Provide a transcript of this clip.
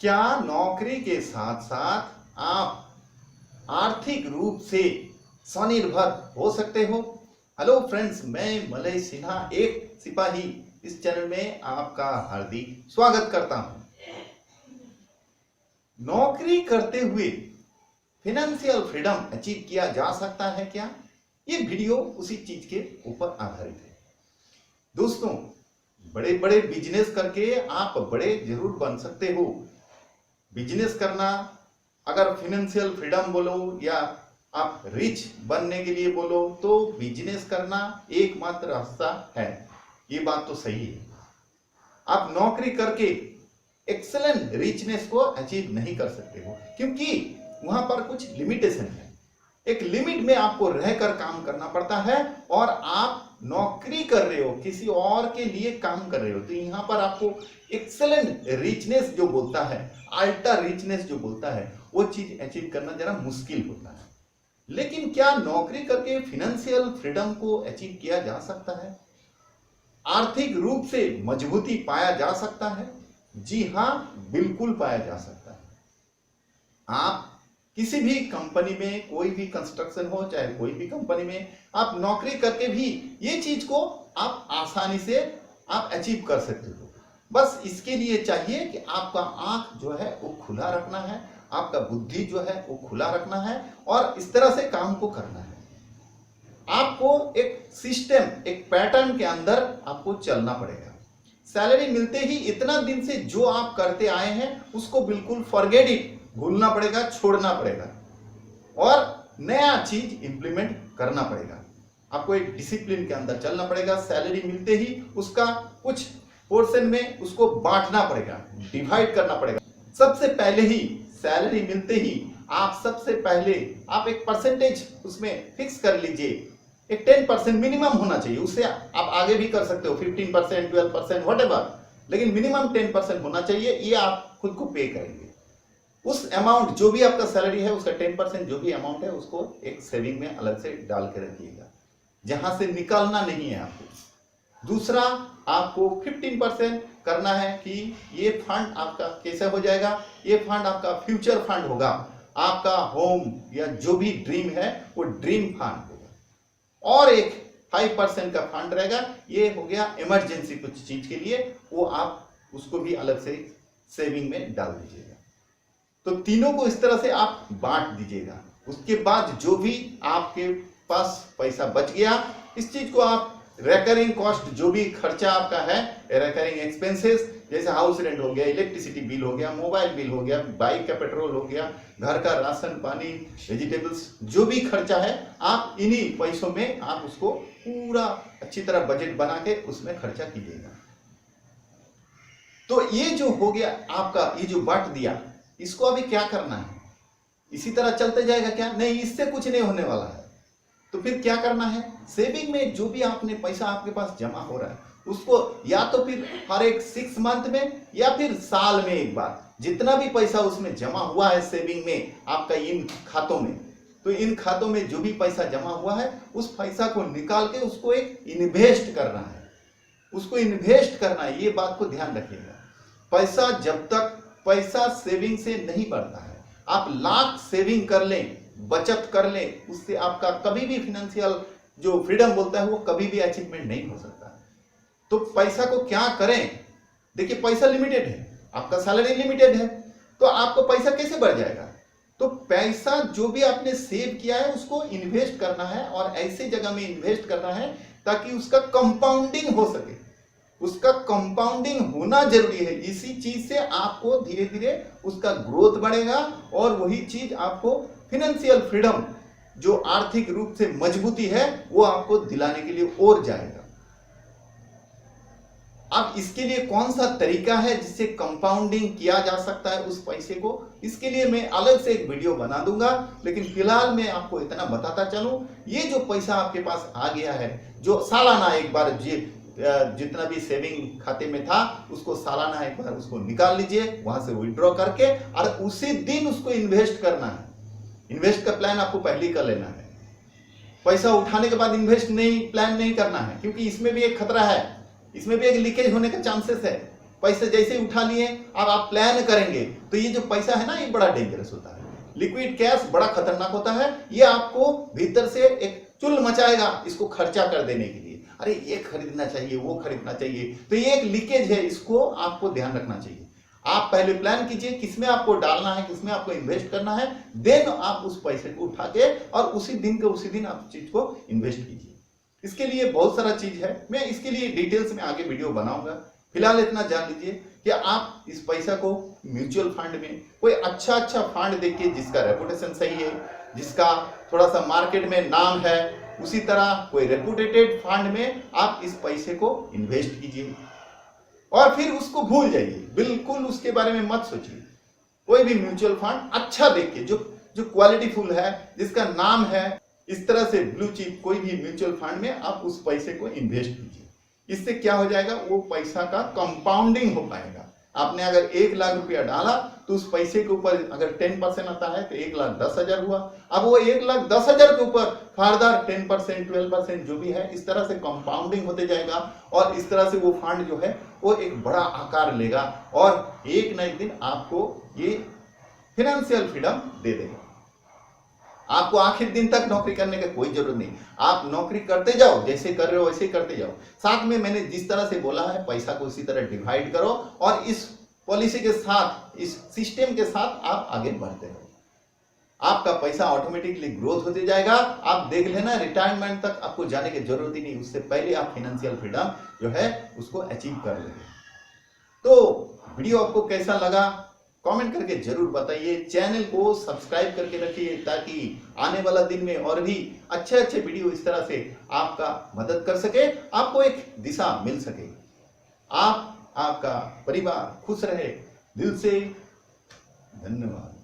क्या नौकरी के साथ साथ आप आर्थिक रूप से स्वनिर्भर हो सकते हो? हेलो फ्रेंड्स, मैं मलय सिन्हा एक सिपाही इस चैनल में आपका हार्दिक स्वागत करता हूं। नौकरी करते हुए फिनेंशियल फ्रीडम अचीव किया जा सकता है क्या? ये वीडियो उसी चीज के ऊपर आधारित है। दोस्तों, बड़े बड़े बिजनेस करके आप बड़े जरूर बन सकते हो। बिजनेस करना, अगर फिनेंशियल फ्रीडम बोलो या आप रिच बनने के लिए बोलो, तो बिजनेस करना एकमात्र रास्ता है। ये बात तो सही है। आप नौकरी करके एक्सेलेंट रिचनेस को अचीव नहीं कर सकते हो, क्योंकि वहां पर कुछ लिमिटेशन है। एक लिमिट में आपको रहकर काम करना पड़ता है और आप नौकरी कर रहे हो, किसी और के लिए काम कर रहे हो, तो यहां पर आपको एक्सेलेंट रिचनेस जो बोलता है, अल्ट्रा रिचनेस जो बोलता है, वो चीज अचीव करना जरा मुश्किल होता है। लेकिन क्या नौकरी करके फिनेंशियल फ्रीडम को अचीव किया जा सकता है? आर्थिक रूप से मजबूती पाया जा सकता है? जी हां, बिल्कुल पाया जा सकता है। आप किसी भी कंपनी में, कोई भी कंस्ट्रक्शन हो, चाहे कोई भी कंपनी में, आप नौकरी करके भी ये चीज को आप आसानी से आप अचीव कर सकते हो। बस इसके लिए चाहिए कि आपका आंख जो है वो खुला रखना है, आपका बुद्धि जो है वो खुला रखना है और इस तरह से काम को करना है। आपको एक सिस्टम, एक पैटर्न के अंदर आपको चलना पड़ेगा। सैलरी मिलते ही इतना दिन से जो आप करते आए हैं उसको बिल्कुल फॉरगेट इट, भूलना पड़ेगा, छोड़ना पड़ेगा और नया चीज इंप्लीमेंट करना पड़ेगा। आपको एक डिसिप्लिन के अंदर चलना पड़ेगा। सैलरी मिलते ही उसका कुछ पोर्शन में उसको बांटना पड़ेगा, डिवाइड करना पड़ेगा। सबसे पहले ही सैलरी मिलते ही आप सबसे पहले आप एक परसेंटेज उसमें फिक्स कर लीजिए। एक 10% मिनिमम होना चाहिए, उससे आप आगे भी कर सकते हो, 15%, 12%, व्हाटएवर, लेकिन मिनिमम 10% होना चाहिए। ये आप खुद को पे करेंगे। उस अमाउंट जो भी आपका सैलरी है उसका 10% जो भी अमाउंट है उसको एक सेविंग में अलग से डाल के रखिएगा, जहां से निकालना नहीं है आपको। दूसरा, आपको 15% करना है कि ये फंड आपका कैसे हो जाएगा, ये फंड आपका फ्यूचर फंड होगा। आपका होम या जो भी ड्रीम है वो ड्रीम फंड होगा। और एक 5% का फंड रहेगा, ये हो गया इमरजेंसी कुछ चीज के लिए, वो आप उसको भी अलग से सेविंग में डाल दीजिएगा। तो तीनों को इस तरह से आप बांट दीजिएगा। उसके बाद जो भी आपके पास पैसा बच गया, इस चीज को आप रेकरिंग कॉस्ट, जो भी खर्चा आपका है, रेकरिंग एक्सपेंसेस, जैसे हाउस रेंट हो गया, इलेक्ट्रिसिटी बिल हो गया, मोबाइल बिल हो गया, बाइक का पेट्रोल हो गया, घर का राशन पानी, वेजिटेबल्स, जो भी खर्चा है, आप इन्हीं पैसों में आप उसको पूरा अच्छी तरह बजट बना के उसमें खर्चा कीजिएगा। तो ये जो हो गया आपका, ये जो बांट दिया, इसको अभी क्या करना है? इसी तरह चलते जाएगा क्या? नहीं, इससे कुछ नहीं होने वाला है। तो फिर क्या करना है? सेविंग में जो भी आपने पैसा आपके पास जमा हो रहा है उसको या तो फिर हर एक 6 मंथ में या फिर साल में एक बार, जितना भी पैसा उसमें जमा हुआ है सेविंग में आपका इन खातों में, तो इन खातों में जो भी पैसा जमा हुआ है उस पैसा को निकाल के उसको एक इन्वेस्ट करना है। उसको इन्वेस्ट करना है, ये बात को ध्यान रखिएगा। पैसा जब तक पैसा सेविंग से नहीं बढ़ता है, आप लाख सेविंग कर लें, बचत कर लें, उससे आपका कभी भी फिनेंशियल जो फ्रीडम बोलता है वो कभी भी अचीवमेंट नहीं हो सकता। तो पैसा को क्या करें? देखिए, पैसा लिमिटेड है, आपका सैलरी लिमिटेड है, तो आपको पैसा कैसे बढ़ जाएगा? तो पैसा जो भी आपने सेव किया है उसको इन्वेस्ट करना है और ऐसे जगह में इन्वेस्ट करना है ताकि उसका कंपाउंडिंग हो सके। उसका कंपाउंडिंग होना जरूरी है। इसी चीज से आपको धीरे धीरे उसका ग्रोथ बढ़ेगा और वही चीज आपको फिनेंशियल फ्रीडम, जो आर्थिक रूप से मजबूती है, वो आपको दिलाने के लिए और जाएगा। अब इसके लिए कौन सा तरीका है जिससे कंपाउंडिंग किया जा सकता है उस पैसे को, इसके लिए मैं अलग से एक वीडियो बना दूंगा। लेकिन फिलहाल मैं आपको इतना बताता चलूं, ये जो पैसा आपके पास आ गया है, जो सालाना एक बार जितना भी सेविंग खाते में था उसको सालाना एक बार उसको निकाल लीजिए, वहां से विड्रॉ करके, और उसी दिन उसको इन्वेस्ट करना है। इन्वेस्ट का प्लान आपको पहले ही कर लेना है। पैसा उठाने के बाद इन्वेस्ट नहीं, प्लान नहीं करना है, क्योंकि इसमें भी एक खतरा है, इसमें भी एक लीकेज होने का चांसेस है। पैसे जैसे ही उठा लिए, अब आप प्लान करेंगे तो ये जो पैसा है ना, ये बड़ा डेंजरस होता है। लिक्विड कैश बड़ा खतरनाक होता है। ये आपको भीतर से एक चुल मचाएगा इसको खर्चा कर देने के लिए। अरे ये खरीदना चाहिए, वो खरीदना चाहिए, तो ये एक लीकेज है, इसको आपको ध्यान रखना चाहिए। आप पहले प्लान कीजिए किसमें आपको डालना है, किसमें आपको इन्वेस्ट करना है, देन आप उस पैसे को उठा के और उसी दिन के उसी दिन आप चीज को इन्वेस्ट कीजिए। इसके लिए बहुत सारा चीज है, मैं इसके लिए डिटेल्स में आगे वीडियो बनाऊंगा। फिलहाल इतना जान लीजिए कि आप इस पैसा को म्यूचुअल फंड में कोई अच्छा फंड देखिए जिसका रेपुटेशन सही है, जिसका थोड़ा सा मार्केट में नाम है, उसी तरह कोई रेपुटेटेड फंड में आप इस पैसे को इन्वेस्ट कीजिए और फिर उसको भूल जाइए, बिल्कुल उसके बारे में मत सोचिए। कोई भी म्यूचुअल फंड अच्छा देखिए जो क्वालिटीफुल है, जिसका नाम है, इस तरह से ब्लू चिप कोई भी म्यूचुअल फंड में आप उस पैसे को इन्वेस्ट कीजिए। इससे क्या हो जाएगा, वो पैसा का कंपाउंडिंग हो पाएगा। आपने अगर 1,00,000 रुपया डाला तो उस पैसे के ऊपर अगर 10% आता है तो 1,10,000 हुआ। अब वो 1,10,000 के ऊपर फर्दर 10%, 12% जो भी है, इस तरह से कंपाउंडिंग होते जाएगा और इस तरह से वो फंड जो है वो एक बड़ा आकार लेगा और एक न एक दिन आपको ये फाइनेंशियल फ्रीडम दे देगा। आपको आखिर दिन तक नौकरी करने का कोई जरूरत नहीं, आप नौकरी करते जाओ, जैसे कर रहे हो वैसे ही करते जाओ। साथ में मैंने जिस तरह से बोला है, पैसा को उसी तरह डिवाइड करो और इस पॉलिसी के साथ, इस सिस्टम के साथ आप आगे बढ़ते रहो। आपका पैसा ऑटोमेटिकली ग्रोथ होते जाएगा। आप देख लेना, रिटायरमेंट तक आपको जाने की जरूरत ही नहीं, उससे पहले आप फाइनेंशियल फ्रीडम जो है उसको अचीव कर लेंगे। तो वीडियो आपको कैसा लगा कमेंट करके जरूर बताइए। चैनल को सब्सक्राइब करके रखिए ताकि आने वाला दिन में और भी अच्छे वीडियो इस तरह से आपका मदद कर सके, आपको एक दिशा मिल सके। आपका परिवार खुश रहे। दिल से धन्यवाद।